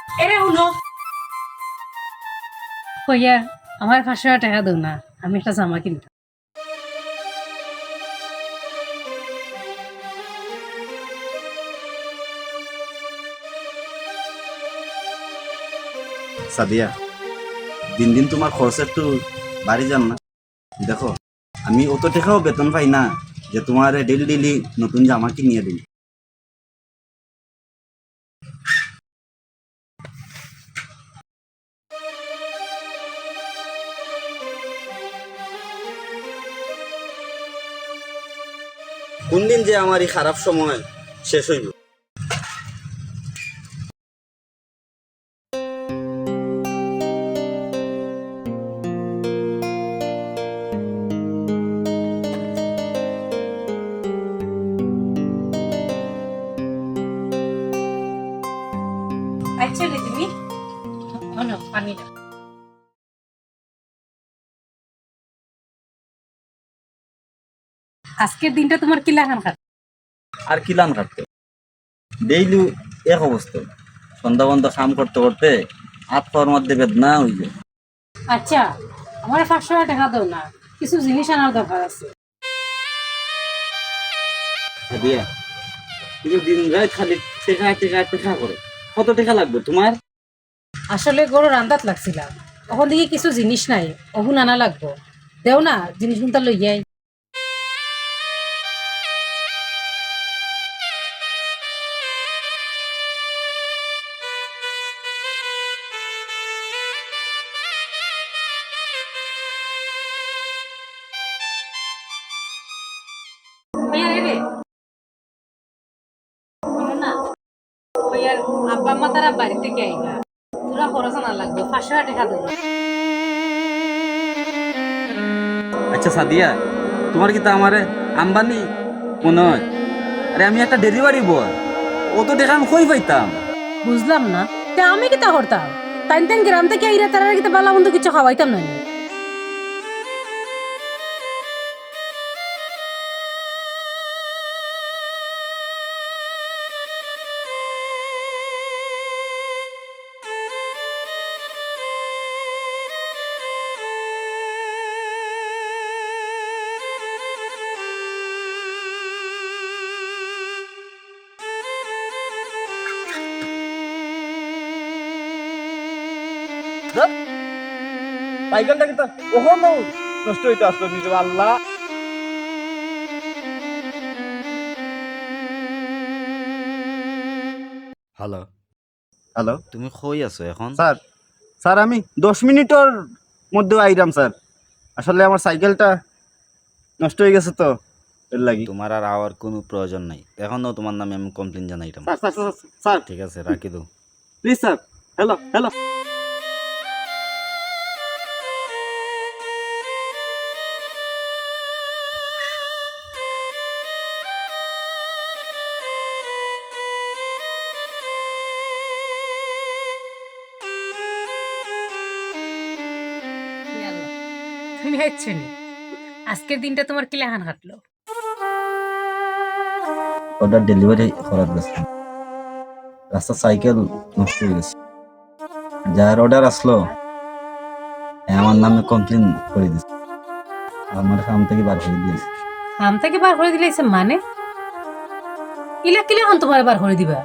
এরে হলো কইয়া আমার 500 টাকা দাও না, আমি একটা জামা কিনতাম। সাদিয়া, দিন দিন তোমার খরচ একটু বাড়ি যান না? দেখো, আমি অত টাকাও বেতন পাই না যে তোমার ডেলি ডেলি নতুন জামা কিনিয়ে দিই। কোন দিন যে আমার এই খারাপ সময় শেষ হইব। আচ্ছা রে তুমি হলো পানি দাও। আজকের দিনটা তোমার কি লাগান খাত? আর কি লান কাটতে ডেইলি এক অবস্থা, সন্ধ্যা বন্ধ কাম করতে করতে হাত পাওয়ার মধ্যে বেদনা হয়ে যায়। আচ্ছা, আমার 500 টাকা দাও না, কিছু জিনিস আনার দরকার আছে। সাদিয়া, তুমি দিন রাত খালি টেকা টেকা টেকা করো, কত টাকা লাগবে তোমার? আসলে গরু রান্দাত লাগছিলাম, ওখান থেকে কিছু জিনিস নাই, ওগুন আনা লাগবো। দেও না, জিনিসগুলো লইয়াই। ভাইয়া রে রে, শোনো না, ভাইয়ার আব্বা আম্মা তারা বাড়ি থেকে আইবা, পুরা খরচ আনা লাগবে, 500 টাকা দেবো। আচ্ছা সাদিয়া, তোমার কি তা আমারে আম্বানি মনে হয়? আরে আমি একটা ডেলিভারি বয়, অত টাকা আমি কই পাইতাম? বুঝলাম না, তে আমি কিতা করতাম? তাই তাই গ্রাম থেকে আইরা তারা কিতা বালা বন্ধু কিছু খাওয়াইতাম না নি? সাইকেলটা কিন্তু কখনো নষ্ট হইতে আসলো নিজে আল্লাহ। হ্যালো, হ্যালো তুমি কই আছো এখন? স্যার, স্যার আমি 10 মিনিটের মধ্যে আইরাম স্যার। আসলে আমার সাইকেলটা নষ্ট হয়ে গেছে তো, এর লাগি। তোমার আর আওয়ার কোনো প্রয়োজন নাই, এখনো তোমার নামে আমি কমপ্লেন জানাইতাম। স্যার স্যার স্যার স্যার ঠিক আছে, রাখি দাও। Please sir. Hello hello. হে আল্লাহ, তুমি হচ্ছে নি, আজকের দিনটা তোমার কি লেহান কাটলো? অর্ডার ডেলিভারি করার গেছে, রাস্তা সাইকেল নষ্ট হয়ে গেছে, যার অর্ডার আসলো আমার নামে কমপ্লেন করে দিছে, আমার কাম থেকে বার করে দিয়েছে। আম থেকে বার করে দিলাইছে মানে? ইলা কিলে এখন তোমার বার করে দিবা?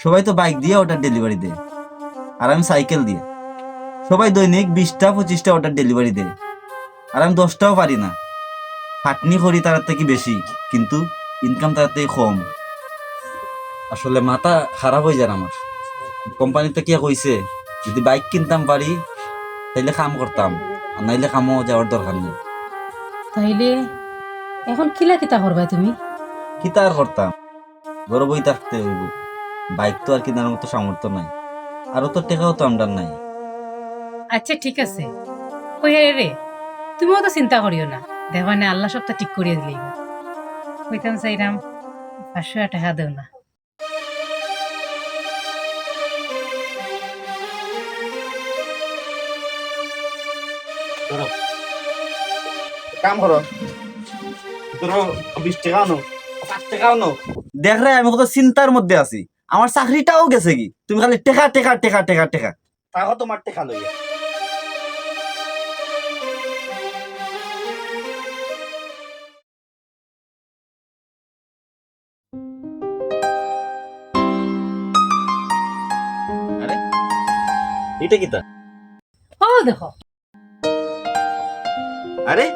সবাই তো বাইক দিয়ে অর্ডার ডেলিভারি দেয়, আর আমি সাইকেল দিয়ে। সবাই দৈনিক 20টা 25টা অর্ডার ডেলিভারি দেয়, আর আমি 10টাও পারি না। খাটনি করি তার থেকে বেশি, কিন্তু ইনকাম তার থেকে কম। আসলে মাথা খারাপ হয়ে যায় আমার। কোম্পানিতে কে কইছে যদি বাইক কিনতাম পারি তাইলে কাম করতাম, আর নাইলে কামও যাওয়ার দরকার নেই। তাইলে এখন কিলা কিতা করবা তুমি? কি তার করতাম, ঘরে বই থাকতে হইব। বাইক তো আর কেনার মতো সামর্থ্য নাই, আর তো টাকাও তো আমদার নাই। আচ্ছা ঠিক আছে, কই হে রে, তুমিও তো চিন্তা করিও না, দেখবা না আল্লাহ সবটা ঠিক করিয়ে দিলেই। কইতাম চাইরাম 500 টাকা দেও না। ধরো, কাম করো, ধরো 20 টাকা আনো, 5 টাকা আনো। দেখ রে, আমি কত চিন্তার মধ্যে আছি, আমার চাকরিটাও গেছে কি, তুমি খালি টেকা টেকা টেকা টেকা টেকা, তাও তোমার টেকা লইয়া। আরে এটা কি তা? ও দেখো, আরে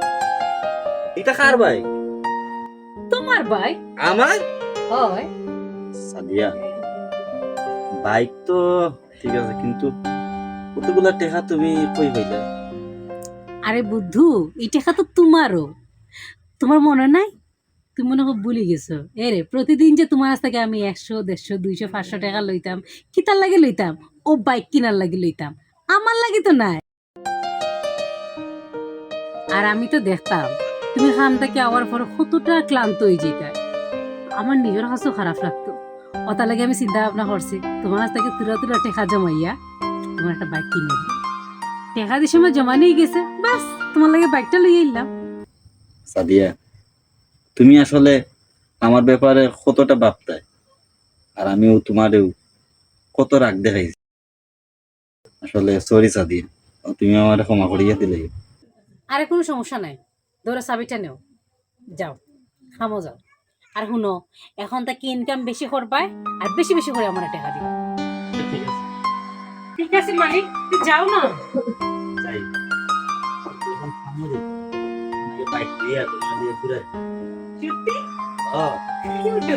এটা কার ভাই? তোমার ভাই। আমার? হয় সাদিয়া, বাইক তো ঠিক আছে, কিন্তু কতগুলা টেকা তুমি কই পাইলা? আরে বুদ্ধু, এই টাকা তো তোমারও। তোমার মনে নাই? তুমি মনে হয় ভুলে গেছো। রে প্রতিদিন যে তোমার কাছ থেকে আমি 100, 150, 200, 500 টাকা লইতাম, কিতার লাগে লইতাম? ও বাইক কিনার লাগে লইতাম, আমার লাগে তো নাই। আর আমি তো দেখতাম তুমি খান থেকে আওয়ার পর কতটা ক্লান্ত হয়ে যেতে, আমার নিজের কাছেও খারাপ লাগতো। ওটা লাগে আমি চিন্তা ভাবনা করছি তোমার কাছ থেকে তুরা তুরা টেকা জমাইয়া তোমার একটা বাইক কিনে দিই। টেকা দিয়ে সময় জমা নিয়ে গেছে, বাস তোমার লাগে বাইকটা লইয়ে এলাম। সাদিয়া, তুমি আসলে আমার ব্যাপারে কতটা ভাবতাই, আর আমিও তোমারেও কত রাগ দেখাইছি। আসলে সরি সাদিয়া, তুমি আমার ক্ষমা করিয়া দিলে। আরে কোনো সমস্যা নাই, ধরো চাবিটা নেও, যাও খামো যাও। আর শুনো, এখন তাকে ইনকাম বেশি করবাই আর বেশি বেশি করে আমার টাকা দিবা। ঠিক আছে মালিক, তুই যাও না। যাই, এখন খামো যাই, বাইক দিয়া তোমার দিয়ে ঘুরে। সত্যি ও কিউট।